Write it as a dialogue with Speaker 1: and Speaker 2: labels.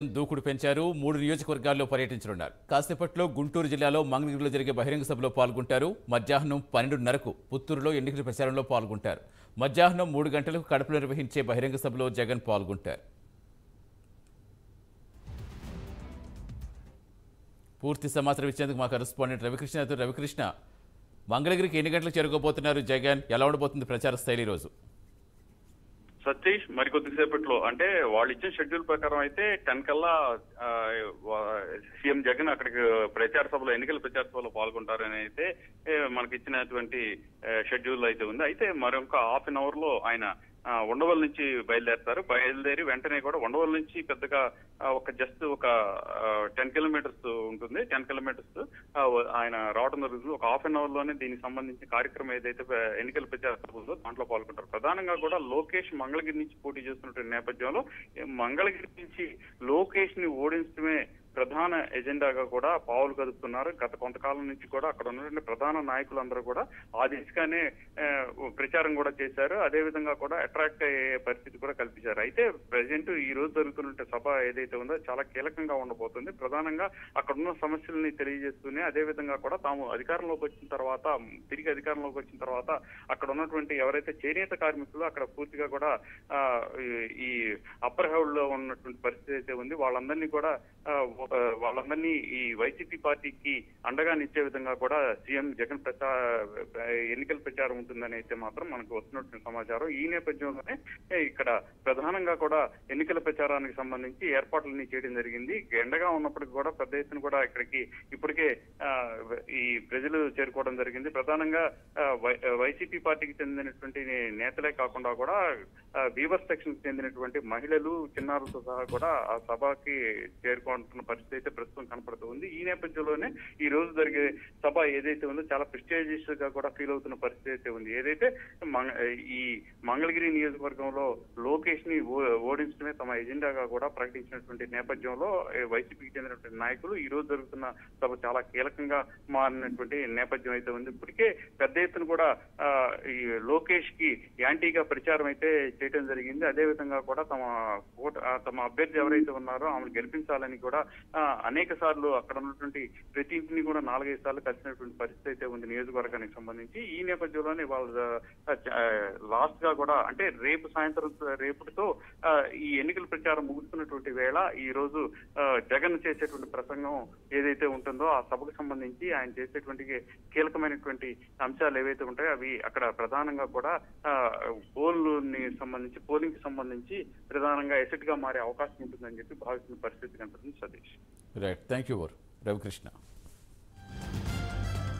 Speaker 1: దూకుడు పెంచారు. 3 నియోజకవర్గాల్లో పర్యటించనున్నారు. కాసేపట్లో గుంటూరు జిల్లాలో మంగళగిరిలో జరిగే బహిరంగ సభలో పాల్గొంటారు. మధ్యాహ్నం 12:30కు పుత్తూరులో ఎన్నికల ప్రచారంలో పాల్గొంటారు. మధ్యాహ్నం 3 గంటలకు కడపలో నిర్వహించే బహిరంగ సభలో జగన్ పాల్గొంటారు. పూర్తి సమాచారం ఇచ్చేందుకు మా కరెస్పాండెంట్ రవికృష్ణ, మంగళగిరికి ఎన్ని గంటలకు చేరుకోబోతున్నారు జగన్? ఎలా ఉండబోతుంది ప్రచార స్థాయి రోజు?
Speaker 2: సతీష్ మరికొద్దిసేపట్లో అంటే వాళ్ళు ఇచ్చిన షెడ్యూల్ ప్రకారం అయితే 10 కల్లా సీఎం జగన్ అక్కడికి ప్రచార సభలో ఎన్నికల ప్రచార సభలో పాల్గొంటారని అయితే మనకి ఇచ్చినటువంటి షెడ్యూల్ అయితే ఉంది. అయితే మరొక హాఫ్ అన్ అవర్ లో ఆయన ఉండవల్లి నుంచి బయలుదేరి వెంటనే కూడా ఉండవల్లి నుంచి పెద్దగా జస్ట్ ఒక 10 కిలోమీటర్స్ ఉంటుంది. 10 కిలోమీటర్స్ ఆయన రావడం జరుగుతుంది. ఒక హాఫ్ అన్ అవర్ లోనే దీనికి సంబంధించిన కార్యక్రమం ఏదైతే ఎన్నికల ప్రచార సభ ఉందో దాంట్లో పాల్గొంటారు. ప్రధానంగా కూడా లోకేష్ మంగళగిరి నుంచి పోటీ చేస్తున్నటువంటి నేపథ్యంలో మంగళగిరి నుంచి లోకేష్ ని ఓడించడమే ప్రధాన ఎజెండాగా కూడా పావులు కదుపుతున్నారు. గత కొంతకాలం నుంచి కూడా అక్కడ ఉన్నటువంటి ప్రధాన నాయకులందరూ కూడా ఆ దిశగానే ప్రచారం కూడా చేశారు. అదే విధంగా కూడా అట్రాక్ట్ అయ్యే పరిస్థితి కూడా కల్పించారు. అయితే ప్రజెంట్ ఈ రోజు జరుగుతున్న సభ ఏదైతే ఉందో చాలా కీలకంగా ఉండబోతుంది. ప్రధానంగా అక్కడ ఉన్న సమస్యలని తెలియజేస్తూనే అదే విధంగా కూడా తాము అధికారంలోకి వచ్చిన తర్వాత అక్కడ ఉన్నటువంటి ఎవరైతే చేనేత కార్మికులు అక్కడ పూర్తిగా కూడా ఈ అప్పర్ హౌడ్ లో ఉన్నటువంటి పరిస్థితి అయితే ఉంది, వాళ్ళందరినీ ఈ వైసీపీ పార్టీకి అండగా నిచ్చే విధంగా కూడా సీఎం జగన్ ఎన్నికల ప్రచారం ఉంటుందని అయితే మాత్రం మనకు వస్తున్నటువంటి సమాచారం. ఈ నేపథ్యంలోనే ఇక్కడ ప్రధానంగా కూడా ఎన్నికల ప్రచారానికి సంబంధించి ఏర్పాట్లన్నీ చేయడం జరిగింది. ఎండగా ఉన్నప్పటికీ కూడా పెద్ద ఎత్తున కూడా ఇక్కడికి ఇప్పటికే ఈ ప్రజలు చేరుకోవడం జరిగింది. ప్రధానంగా వైసీపీ పార్టీకి చెందినటువంటి నేతలే కాకుండా కూడా వీవర్స్ సెక్షన్ చెందినటువంటి మహిళలు, చిన్నారులతో సహా కూడా ఆ సభకి చేరుకుంటున్న పరిస్థితి అయితే ప్రస్తుతం కనపడుతుంది. ఈ నేపథ్యంలోనే ఈ రోజు జరిగే సభ ఏదైతే ఉందో చాలా ప్రెస్టీజియస్ గా కూడా ఫీల్ అవుతున్న పరిస్థితి అయితే ఉంది. ఏదైతే ఈ మంగళగిరి నియోజకవర్గంలో లోకేష్ ని ఓడించడమే తమ ఎజెండాగా కూడా ప్రకటించినటువంటి నేపథ్యంలో వైసీపీకి చెందినటువంటి నాయకులు ఈ రోజు జరుగుతున్న సభ చాలా కీలకంగా మారినటువంటి నేపథ్యం అయితే ఉంది. ఇప్పటికే పెద్ద ఎత్తున కూడా ఈ లోకేష్ కి యాంటీగా ప్రచారం అయితే చేయడం జరిగింది. అదే విధంగా కూడా తమ అభ్యర్థి ఎవరైతే ఉన్నారో ఆమెను గెలిపించాలని కూడా అనేక సార్లు అక్కడ ఉన్నటువంటి ప్రతి ఇంటిని కూడా 4-5 సార్లు కలిసినటువంటి పరిస్థితి అయితే ఉంది నియోజకవర్గానికి సంబంధించి. ఈ నేపథ్యంలోనే వాళ్ళు లాస్ట్ గా కూడా అంటే రేపటితో ఈ ఎన్నికల ప్రచారం ముగుస్తున్నటువంటి వేళ ఈ రోజు జగన్ చేసేటువంటి ప్రసంగం ఏదైతే ఉంటుందో ఆ సభకు సంబంధించి ఆయన చేసేటువంటి కీలకమైనటువంటి అంశాలు ఏవైతే ఉంటాయో అవి అక్కడ ప్రధానంగా కూడా పోలింగ్ కి సంబంధించి ప్రధానంగా ఎసెట్ గా మారే అవకాశం ఉంటుందని చెప్పి భావిస్తున్న పరిస్థితి కనపడుతుంది. Satish.
Speaker 1: Right, thank you Ravikrishna.